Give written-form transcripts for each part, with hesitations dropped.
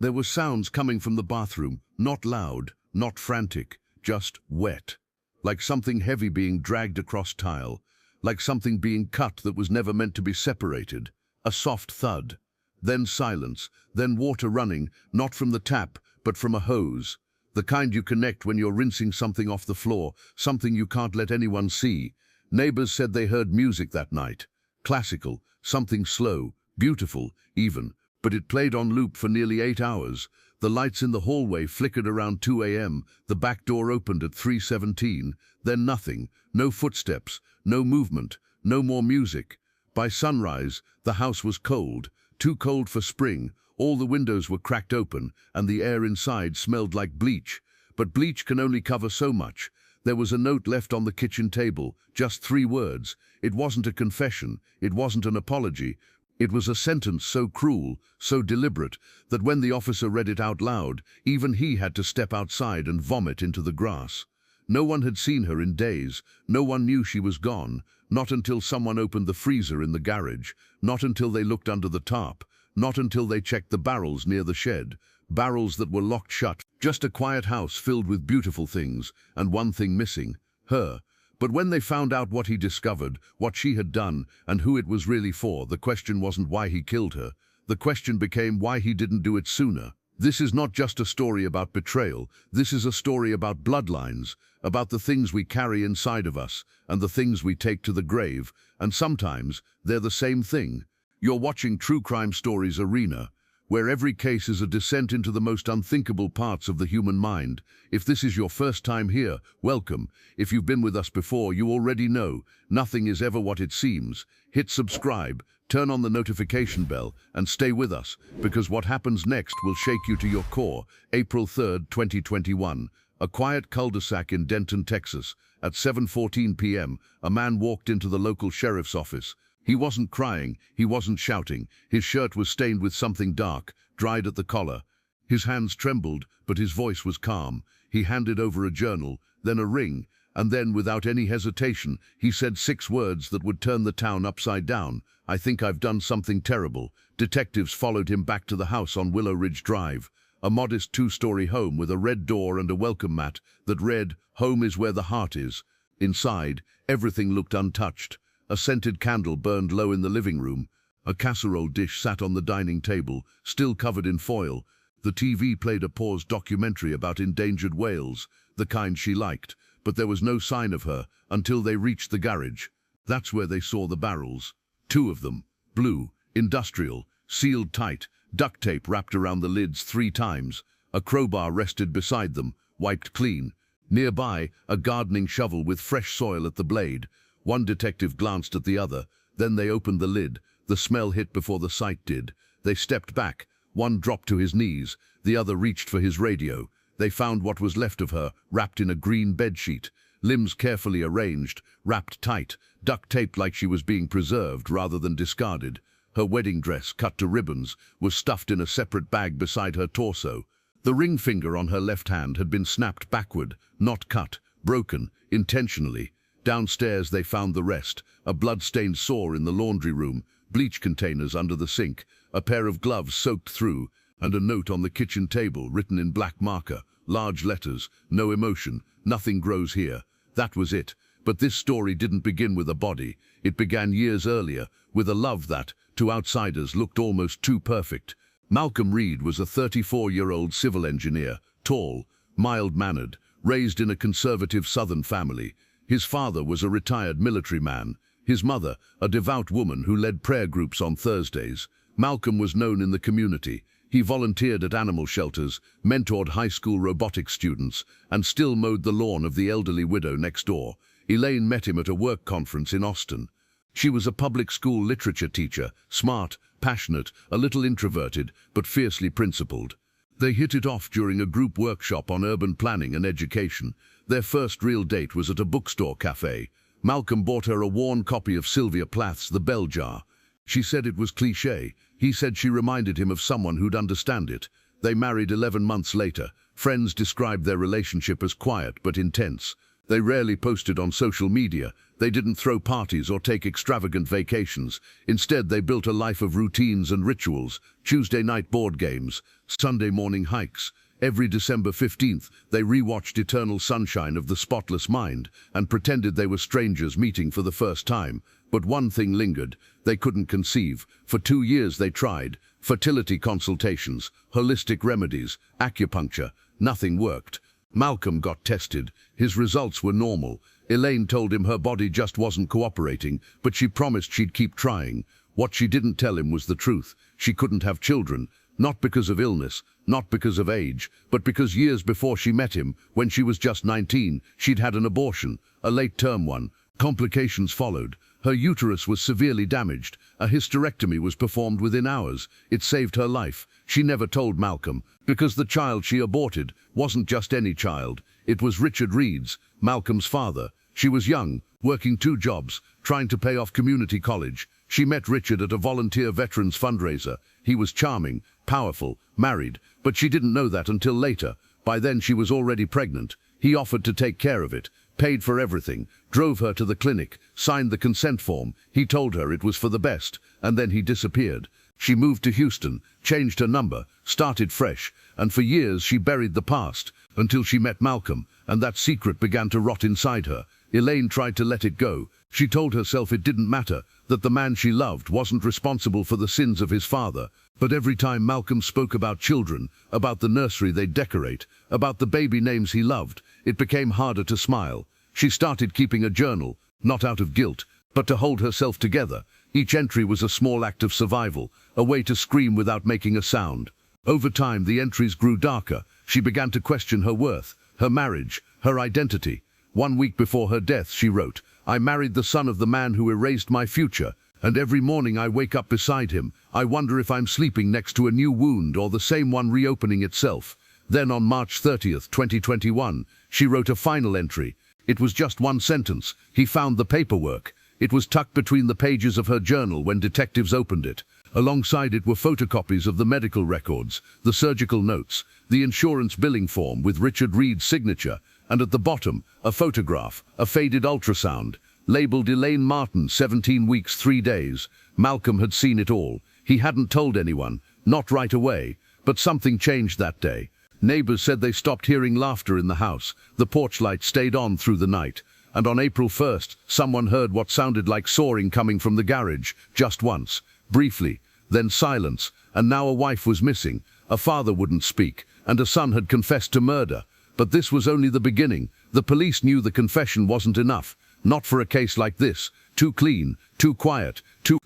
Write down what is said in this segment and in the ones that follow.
There were sounds coming from the bathroom, not loud, not frantic, just wet. Like something heavy being dragged across tile, like something being cut that was never meant to be separated. A soft thud. Then silence, then water running, not from the tap, but from a hose. The kind you connect when you're rinsing something off the floor, something you can't let anyone see. Neighbors said they heard music that night. Classical, something slow, beautiful, even, but it played on loop for nearly 8 hours. The lights in the hallway flickered around 2 a.m., the back door opened at 3:17, then nothing, no footsteps, no movement, no more music. By sunrise, the house was cold, too cold for spring. All the windows were cracked open, and the air inside smelled like bleach. But bleach can only cover so much. There was a note left on the kitchen table, just 3 words. It wasn't a confession, it wasn't an apology. It was a sentence so cruel, so deliberate, that when the officer read it out loud, even he had to step outside and vomit into the grass. No one had seen her in days. No one knew she was gone. Not until someone opened the freezer in the garage. Not until they looked under the tarp. Not until they checked the barrels near the shed. Barrels that were locked shut. Just a quiet house filled with beautiful things, and one thing missing, her. But when they found out what he discovered, what she had done, and who it was really for, the question wasn't why he killed her. The question became why he didn't do it sooner. This is not just a story about betrayal. This is a story about bloodlines, about the things we carry inside of us, and the things we take to the grave, and sometimes they're the same thing. You're watching True Crime Stories Arena, where every case is a descent into the most unthinkable parts of the human mind. If this is your first time here, welcome. If you've been with us before, you already know, nothing is ever what it seems. Hit subscribe, turn on the notification bell, and stay with us, because what happens next will shake you to your core. April 3rd, 2021. A quiet cul-de-sac in Denton, Texas. At 7:14 p.m., a man walked into the local sheriff's office. He wasn't crying, he wasn't shouting. His shirt was stained with something dark, dried at the collar. His hands trembled, but his voice was calm. He handed over a journal, then a ring, and then, without any hesitation, he said 6 words that would turn the town upside down. "I think I've done something terrible." Detectives followed him back to the house on Willow Ridge Drive, a modest 2-story home with a red door and a welcome mat that read, "Home is where the heart is." Inside, everything looked untouched. A scented candle burned low in the living room. A casserole dish sat on the dining table, still covered in foil. The TV played a paused documentary about endangered whales, the kind she liked, but there was no sign of her until they reached the garage. That's where they saw the barrels. 2 of them, blue, industrial, sealed tight, duct tape wrapped around the lids 3 times. A crowbar rested beside them, wiped clean. Nearby, a gardening shovel with fresh soil at the blade. One detective glanced at the other, then they opened the lid. The smell hit before the sight did. They stepped back. One dropped to his knees, the other reached for his radio. They found what was left of her, wrapped in a green bedsheet, limbs carefully arranged, wrapped tight, duct taped like she was being preserved rather than discarded. Her wedding dress, cut to ribbons, was stuffed in a separate bag beside her torso. The ring finger on her left hand had been snapped backward, not cut, broken, intentionally. Downstairs they found the rest, a blood-stained sore in the laundry room, bleach containers under the sink, a pair of gloves soaked through, and a note on the kitchen table written in black marker, large letters, "No emotion, nothing grows here." That was it. But this story didn't begin with a body. It began years earlier, with a love that, to outsiders, looked almost too perfect. Malcolm Reed was a 34-year-old civil engineer, tall, mild-mannered, raised in a conservative Southern family. His father was a retired military man. His mother, a devout woman who led prayer groups on Thursdays. Malcolm was known in the community. He volunteered at animal shelters, mentored high school robotics students, and still mowed the lawn of the elderly widow next door. Elaine met him at a work conference in Austin. She was a public school literature teacher, smart, passionate, a little introverted, but fiercely principled. They hit it off during a group workshop on urban planning and education. Their first real date was at a bookstore cafe. Malcolm bought her a worn copy of Sylvia Plath's The Bell Jar. She said it was cliché. He said she reminded him of someone who'd understand it. They married 11 months later. Friends described their relationship as quiet but intense. They rarely posted on social media. They didn't throw parties or take extravagant vacations. Instead, they built a life of routines and rituals. Tuesday night board games, Sunday morning hikes. Every December 15th, they rewatched Eternal Sunshine of the Spotless Mind and pretended they were strangers meeting for the first time. But one thing lingered. They couldn't conceive. For 2 years they tried. Fertility consultations, holistic remedies, acupuncture. Nothing worked. Malcolm got tested. His results were normal. Elaine told him her body just wasn't cooperating, but she promised she'd keep trying. What she didn't tell him was the truth. She couldn't have children. Not because of illness, not because of age, but because years before she met him, when she was just 19, she'd had an abortion, a late-term one. Complications followed. Her uterus was severely damaged. A hysterectomy was performed within hours. It saved her life. She never told Malcolm, because the child she aborted wasn't just any child. It was Richard Reed's, Malcolm's father. She was young, working 2 jobs, trying to pay off community college. She met Richard at a volunteer veterans fundraiser. He was charming, powerful, married, but she didn't know that until later. By then she was already pregnant. He offered to take care of it, paid for everything, drove her to the clinic, signed the consent form. He told her it was for the best, and then he disappeared. She moved to Houston, changed her number, started fresh, and for years she buried the past, until she met Malcolm, and that secret began to rot inside her. Elaine tried to let it go. She told herself it didn't matter, that the man she loved wasn't responsible for the sins of his father. But every time Malcolm spoke about children, about the nursery they'd decorate, about the baby names he loved, it became harder to smile. She started keeping a journal, not out of guilt, but to hold herself together. Each entry was a small act of survival, a way to scream without making a sound. Over time, the entries grew darker. She began to question her worth, her marriage, her identity. 1 week before her death, she wrote, "I married the son of the man who erased my future, and every morning I wake up beside him. I wonder if I'm sleeping next to a new wound or the same one reopening itself." Then on March 30th, 2021, she wrote a final entry. It was just 1 sentence. He found the paperwork. It was tucked between the pages of her journal when detectives opened it. Alongside it were photocopies of the medical records, the surgical notes, the insurance billing form with Richard Reed's signature, and at the bottom, a photograph, a faded ultrasound, labeled Elaine Martin, 17 weeks, 3 days. Malcolm had seen it all. He hadn't told anyone, not right away, but something changed that day. Neighbors said they stopped hearing laughter in the house. The porch light stayed on through the night. And on April 1st, someone heard what sounded like soaring coming from the garage, just once, briefly, then silence, and now a wife was missing, a father wouldn't speak, and a son had confessed to murder. But this was only the beginning. The police knew the confession wasn't enough, not for a case like this. Too clean, too quiet,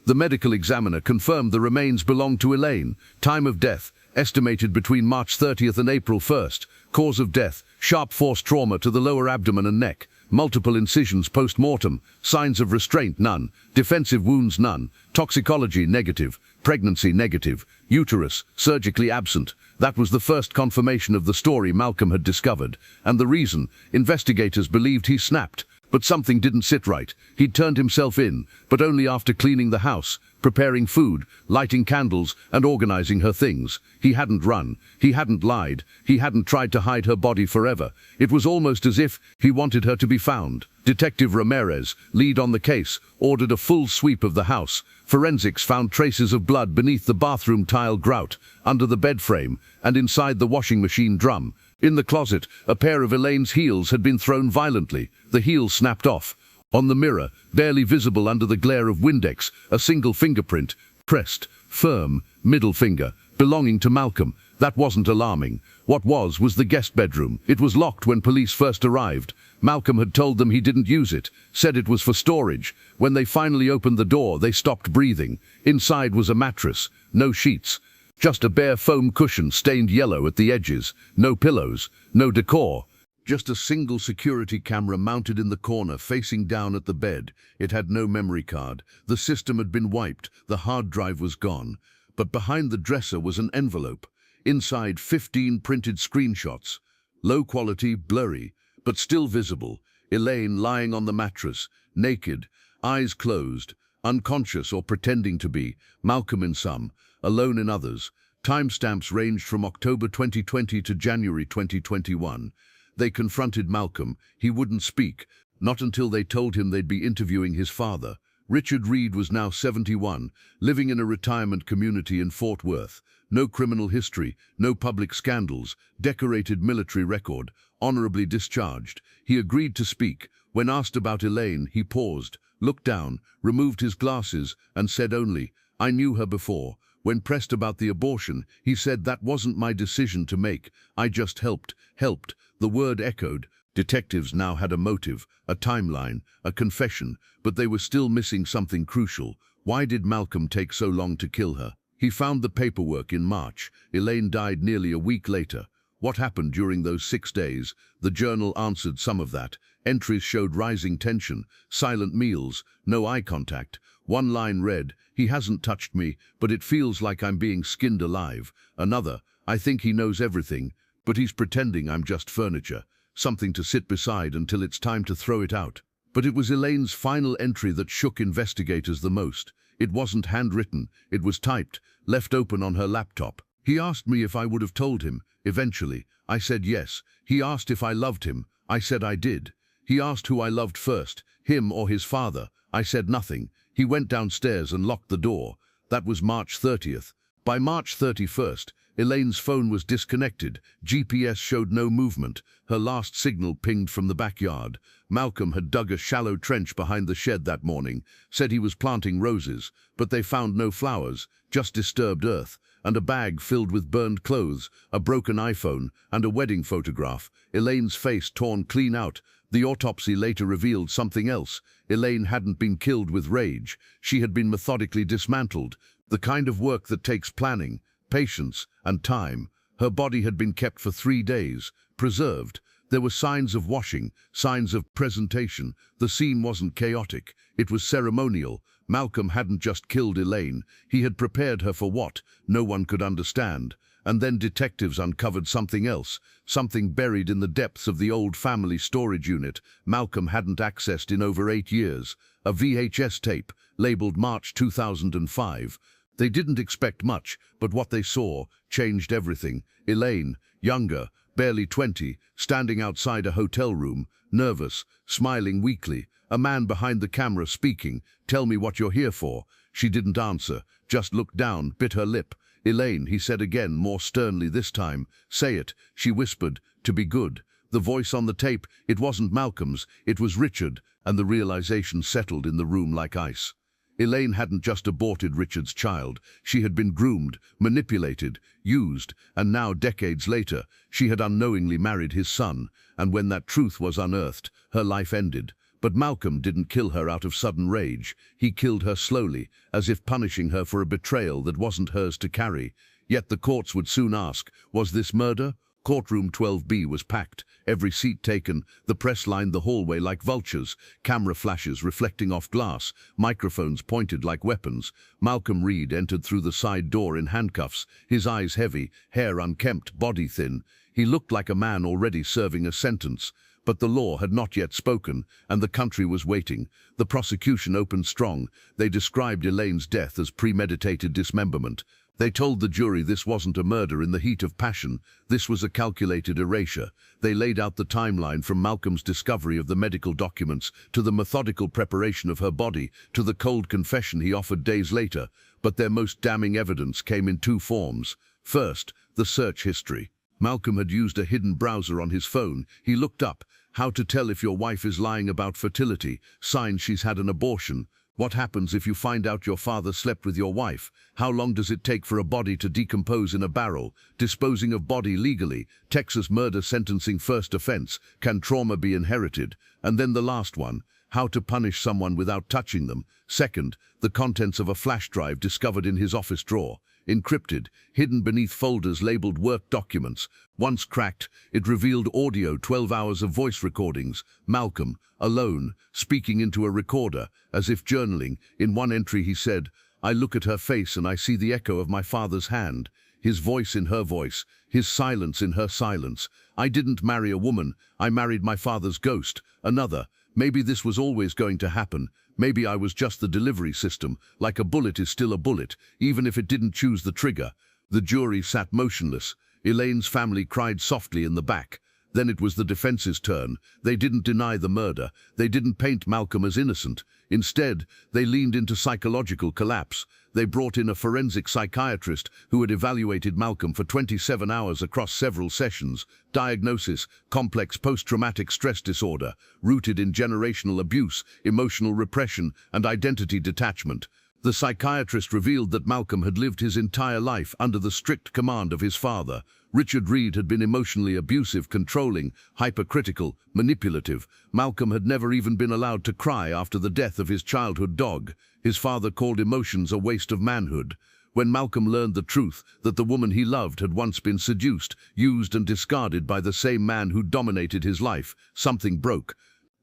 The medical examiner confirmed the remains belonged to Elaine. Time of death, estimated between March 30th and April 1st. Cause of death, sharp force trauma to the lower abdomen and neck. Multiple incisions post-mortem. Signs of restraint, none. Defensive wounds, none. Toxicology, negative. Pregnancy, negative. Uterus, surgically absent. That was the first confirmation of the story Malcolm had discovered. And the reason, investigators believed he snapped. But something didn't sit right. He'd turned himself in, but only after cleaning the house, preparing food, lighting candles, and organizing her things. He hadn't run. He hadn't lied. He hadn't tried to hide her body forever. It was almost as if he wanted her to be found. Detective Ramirez, lead on the case, ordered a full sweep of the house. Forensics found traces of blood beneath the bathroom tile grout, under the bed frame, and inside the washing machine drum. In the closet, a pair of Elaine's heels had been thrown violently. The heel snapped off. On the mirror, barely visible under the glare of Windex, a single fingerprint, pressed, firm, middle finger, belonging to Malcolm. That wasn't alarming. What was the guest bedroom. It was locked when police first arrived. Malcolm had told them he didn't use it, said it was for storage. When they finally opened the door, they stopped breathing. Inside was a mattress, no sheets. Just a bare foam cushion stained yellow at the edges. No pillows, no decor. Just a single security camera mounted in the corner facing down at the bed. It had no memory card. The system had been wiped. The hard drive was gone. But behind the dresser was an envelope. Inside 15 printed screenshots. Low quality, blurry, but still visible. Elaine lying on the mattress, naked, eyes closed, unconscious or pretending to be. Malcolm in some, alone in others. Timestamps ranged from October 2020 to January 2021. They confronted Malcolm. He wouldn't speak, not until they told him they'd be interviewing his father. Richard Reed was now 71, living in a retirement community in Fort Worth. no criminal history, no public scandals, decorated military record, honorably discharged. He agreed to speak. When asked about Elaine, he paused, looked down, removed his glasses, and said only, "I knew her before." When pressed about the abortion, he said, "That wasn't my decision to make. I just helped." Helped. The word echoed. Detectives now had a motive, a timeline, a confession, but they were still missing something crucial. Why did Malcolm take so long to kill her? He found the paperwork in March. Elaine died nearly a week later. What happened during those 6 days? The journal answered some of that. Entries showed rising tension, silent meals, no eye contact. One line read, "He hasn't touched me, but it feels like I'm being skinned alive." Another, "I think he knows everything, but he's pretending I'm just furniture, something to sit beside until it's time to throw it out." But it was Elaine's final entry that shook investigators the most. It wasn't handwritten, it was typed, left open on her laptop. "He asked me if I would have told him. Eventually, I said yes. He asked if I loved him. I said I did. He asked who I loved first, him or his father. I said nothing. He went downstairs and locked the door." That was March 30th. By March 31st, Elaine's phone was disconnected. GPS showed no movement. Her last signal pinged from the backyard. Malcolm had dug a shallow trench behind the shed that morning, said he was planting roses, but they found no flowers, just disturbed earth, and a bag filled with burned clothes, a broken iPhone, and a wedding photograph. Elaine's face torn clean out. The autopsy later revealed something else. Elaine hadn't been killed with rage. She had been methodically dismantled, the kind of work that takes planning, patience, and time. Her body had been kept for 3 days, preserved. There were signs of washing, signs of presentation. The scene wasn't chaotic, it was ceremonial. Malcolm hadn't just killed Elaine, he had prepared her for what no one could understand. And then detectives uncovered something else, something buried in the depths of the old family storage unit Malcolm hadn't accessed in over 8 years. A VHS tape, labeled March 2005. They didn't expect much, but what they saw changed everything. Elaine, younger, barely 20, standing outside a hotel room, nervous, smiling weakly. A man behind the camera speaking, "Tell me what you're here for." She didn't answer, just looked down, bit her lip. "Elaine," he said again, more sternly this time. "Say it," she whispered, "to be good." The voice on the tape, it wasn't Malcolm's, it was Richard, and the realization settled in the room like ice. Elaine hadn't just aborted Richard's child. She had been groomed, manipulated, used, and now, decades later, she had unknowingly married his son. And when that truth was unearthed, her life ended. But Malcolm didn't kill her out of sudden rage. He killed her slowly, as if punishing her for a betrayal that wasn't hers to carry. Yet the courts would soon ask, was this murder? Courtroom 12B was packed, every seat taken, the press lined the hallway like vultures, camera flashes reflecting off glass, microphones pointed like weapons. Malcolm Reed entered through the side door in handcuffs, his eyes heavy, hair unkempt, body thin. He looked like a man already serving a sentence. But the law had not yet spoken, and the country was waiting. The prosecution opened strong. They described Elaine's death as premeditated dismemberment. They told the jury this wasn't a murder in the heat of passion. This was a calculated erasure. They laid out the timeline from Malcolm's discovery of the medical documents to the methodical preparation of her body to the cold confession he offered days later. But their most damning evidence came in 2 forms. First, the search history. Malcolm had used a hidden browser on his phone. He looked up, how to tell if your wife is lying about fertility, signs she's had an abortion. What happens if you find out your father slept with your wife? How long does it take for a body to decompose in a barrel? Disposing of body legally. Texas murder sentencing first offense. Can trauma be inherited? And then the last one, how to punish someone without touching them. Second, the contents of a flash drive discovered in his office drawer. Encrypted, hidden beneath folders labeled work documents. Once cracked, it revealed audio, 12 hours of voice recordings. Malcolm, alone, speaking into a recorder, as if journaling. In one entry he said, "I look at her face and I see the echo of my father's hand. His voice in her voice, his silence in her silence. I didn't marry a woman, I married my father's ghost." Another, "Maybe this was always going to happen. Maybe I was just the delivery system, like a bullet is still a bullet, even if it didn't choose the trigger." The jury sat motionless. Elaine's family cried softly in the back. Then it was the defense's turn. They didn't deny the murder. They didn't paint Malcolm as innocent. Instead, they leaned into psychological collapse. They brought in a forensic psychiatrist who had evaluated Malcolm for 27 hours across several sessions. Diagnosis: complex post-traumatic stress disorder, rooted in generational abuse, emotional repression, and identity detachment. The psychiatrist revealed that Malcolm had lived his entire life under the strict command of his father. Richard Reed had been emotionally abusive, controlling, hypercritical, manipulative. Malcolm had never even been allowed to cry after the death of his childhood dog. His father called emotions a waste of manhood. When Malcolm learned the truth, that the woman he loved had once been seduced, used and discarded by the same man who dominated his life, something broke.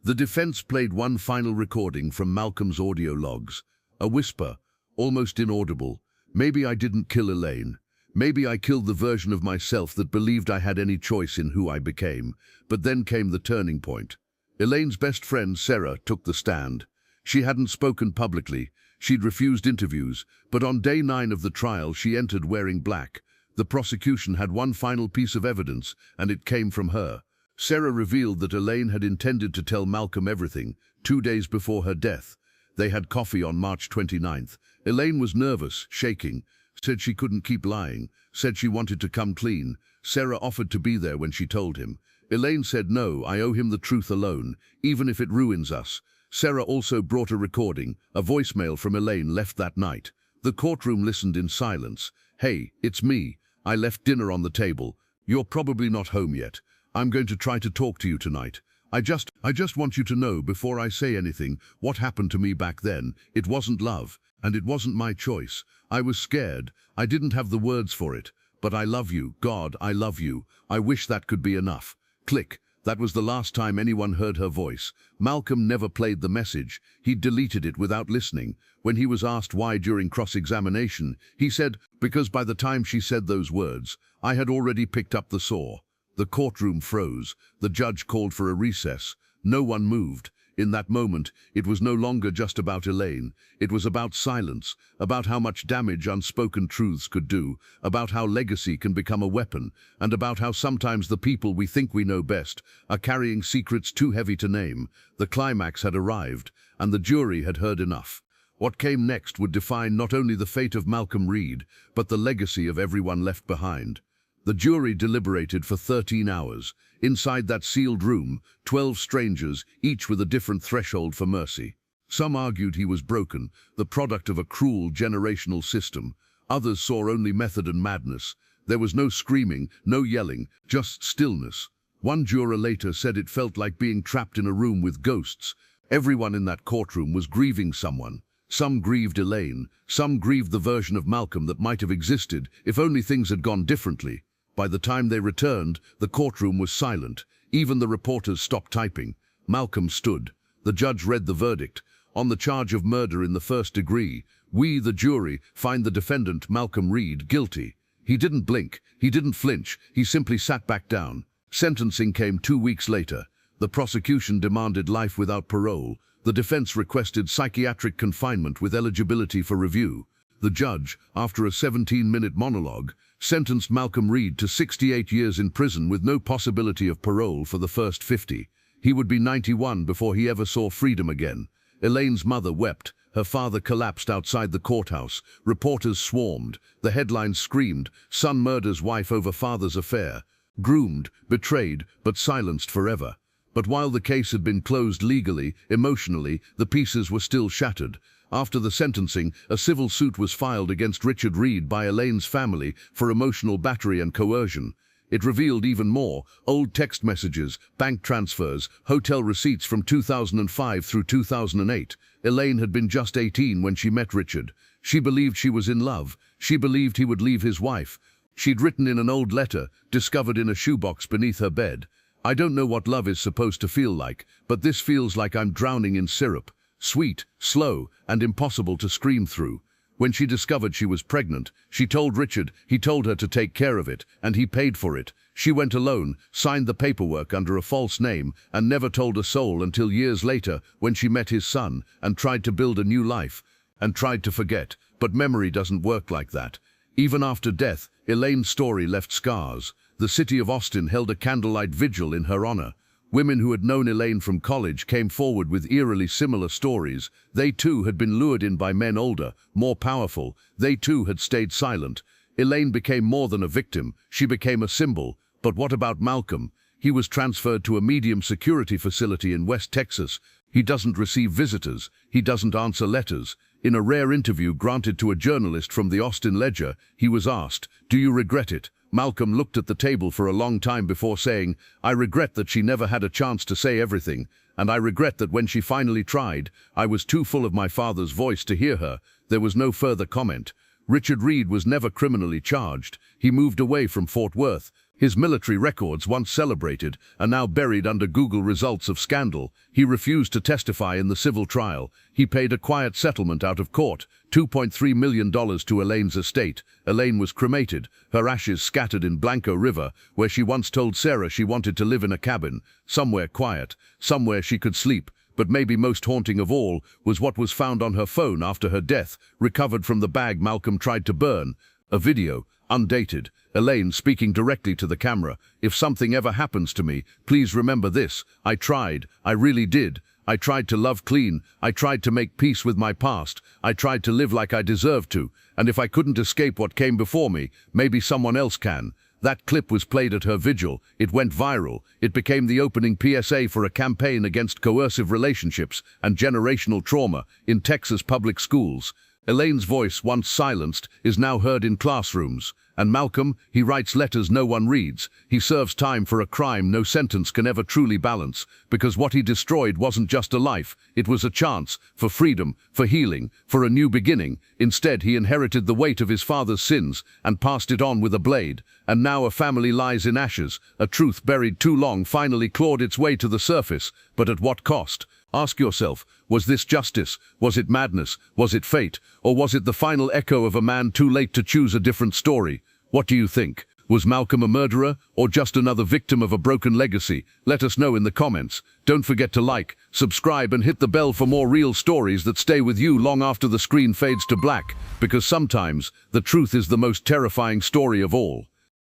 The defense played one final recording from Malcolm's audio logs. A whisper, almost inaudible. Maybe I didn't kill Elaine. Maybe I killed the version of myself that believed I had any choice in who I became. But then came the turning point. Elaine's best friend, Sarah, took the stand. She hadn't spoken publicly. She'd refused interviews. But on day 9 of the trial, she entered wearing black. The prosecution had one final piece of evidence, and it came from her. Sarah revealed that Elaine had intended to tell Malcolm everything, 2 days before her death. They had coffee on March 29th. Elaine was nervous, shaking, said she couldn't keep lying, said she wanted to come clean. Sarah offered to be there when she told him. Elaine said, "No, I owe him the truth alone, even if it ruins us." Sarah also brought a recording, a voicemail from Elaine left that night. The courtroom listened in silence. "Hey, it's me. I left dinner on the table. You're probably not home yet. I'm going to try to talk to you tonight. I just want you to know before I say anything what happened to me back then. It wasn't love, and it wasn't my choice. I was scared. I didn't have the words for it. But I love you. God, I love you. I wish that could be enough." Click. That was the last time anyone heard her voice. Malcolm never played the message. He deleted it without listening. When he was asked why during cross-examination, he said, "Because by the time she said those words, I had already picked up the saw." The courtroom froze. The judge called for a recess. No one moved. In that moment, it was no longer just about Elaine. It was about silence, about how much damage unspoken truths could do, about how legacy can become a weapon, and about how sometimes the people we think we know best are carrying secrets too heavy to name. The climax had arrived, and the jury had heard enough. What came next would define not only the fate of Malcolm Reed, but the legacy of everyone left behind. The jury deliberated for 13 hours. Inside that sealed room, 12 strangers, each with a different threshold for mercy. Some argued he was broken, the product of a cruel generational system. Others saw only method and madness. There was no screaming, no yelling, just stillness. One juror later said it felt like being trapped in a room with ghosts. Everyone in that courtroom was grieving someone. Some grieved Elaine, some grieved the version of Malcolm that might have existed if only things had gone differently. By the time they returned, the courtroom was silent. Even the reporters stopped typing. Malcolm stood. The judge read the verdict. On the charge of murder in the first degree, we, the jury, find the defendant, Malcolm Reed, guilty. He didn't blink. He didn't flinch. He simply sat back down. Sentencing came 2 weeks later. The prosecution demanded life without parole. The defense requested psychiatric confinement with eligibility for review. The judge, after a 17-minute monologue, sentenced Malcolm Reed to 68 years in prison with no possibility of parole for the first 50. He would be 91 before he ever saw freedom again. Elaine's mother wept. Her father collapsed outside the courthouse. Reporters swarmed. The headlines screamed, "Son murders wife over father's affair." Groomed, betrayed, but silenced forever. But while the case had been closed legally, emotionally, the pieces were still shattered. After the sentencing, a civil suit was filed against Richard Reed by Elaine's family for emotional battery and coercion. It revealed even more: old text messages, bank transfers, hotel receipts from 2005 through 2008. Elaine had been just 18 when she met Richard. She believed she was in love. She believed he would leave his wife. She'd written in an old letter, discovered in a shoebox beneath her bed, "I don't know what love is supposed to feel like, but this feels like I'm drowning in syrup. Sweet, slow, and impossible to scream through." When she discovered she was pregnant, she told Richard. He told her to take care of it, and he paid for it. She went alone, signed the paperwork under a false name, and never told a soul until years later when she met his son and tried to build a new life, and tried to forget. But memory doesn't work like that. Even after death, Elaine's story left scars. the city of Austin held a candlelight vigil in her honor. Women who had known Elaine from college came forward with eerily similar stories. They too had been lured in by men older, more powerful. They too had stayed silent. Elaine became more than a victim. She became a symbol. But what about Malcolm? He was transferred to a medium security facility in West Texas. He doesn't receive visitors. He doesn't answer letters. In a rare interview granted to a journalist from the Austin Ledger, he was asked, "Do you regret it?" Malcolm looked at the table for a long time before saying, "I regret that she never had a chance to say everything, and I regret that when she finally tried, I was too full of my father's voice to hear her." There was no further comment. Richard Reed was never criminally charged. He moved away from Fort Worth. His military records, once celebrated, are now buried under Google results of scandal. He refused to testify in the civil trial. He paid a quiet settlement out of court, $2.3 million to Elaine's estate. Elaine was cremated, her ashes scattered in Blanco River, where she once told Sarah she wanted to live in a cabin, somewhere quiet, somewhere she could sleep. But maybe most haunting of all was what was found on her phone after her death, recovered from the bag Malcolm tried to burn. A video, undated, Elaine speaking directly to the camera. "If something ever happens to me, please remember this. I tried. I really did. I tried to love clean. I tried to make peace with my past. I tried to live like I deserved to. And if I couldn't escape what came before me, maybe someone else can." That clip was played at her vigil. It went viral. It became the opening PSA for a campaign against coercive relationships and generational trauma in Texas public schools. Elaine's voice, once silenced, is now heard in classrooms. And Malcolm, he writes letters no one reads. He serves time for a crime no sentence can ever truly balance, because what he destroyed wasn't just a life, it was a chance for freedom, for healing, for a new beginning. Instead, he inherited the weight of his father's sins and passed it on with a blade. And now a family lies in ashes. A truth buried too long finally clawed its way to the surface. But at what cost? Ask yourself, was this justice? Was it madness? Was it fate? Or was it the final echo of a man too late to choose a different story? What do you think? Was Malcolm a murderer or just another victim of a broken legacy? Let us know in the comments. Don't forget to like, subscribe and hit the bell for more real stories that stay with you long after the screen fades to black, because sometimes the truth is the most terrifying story of all.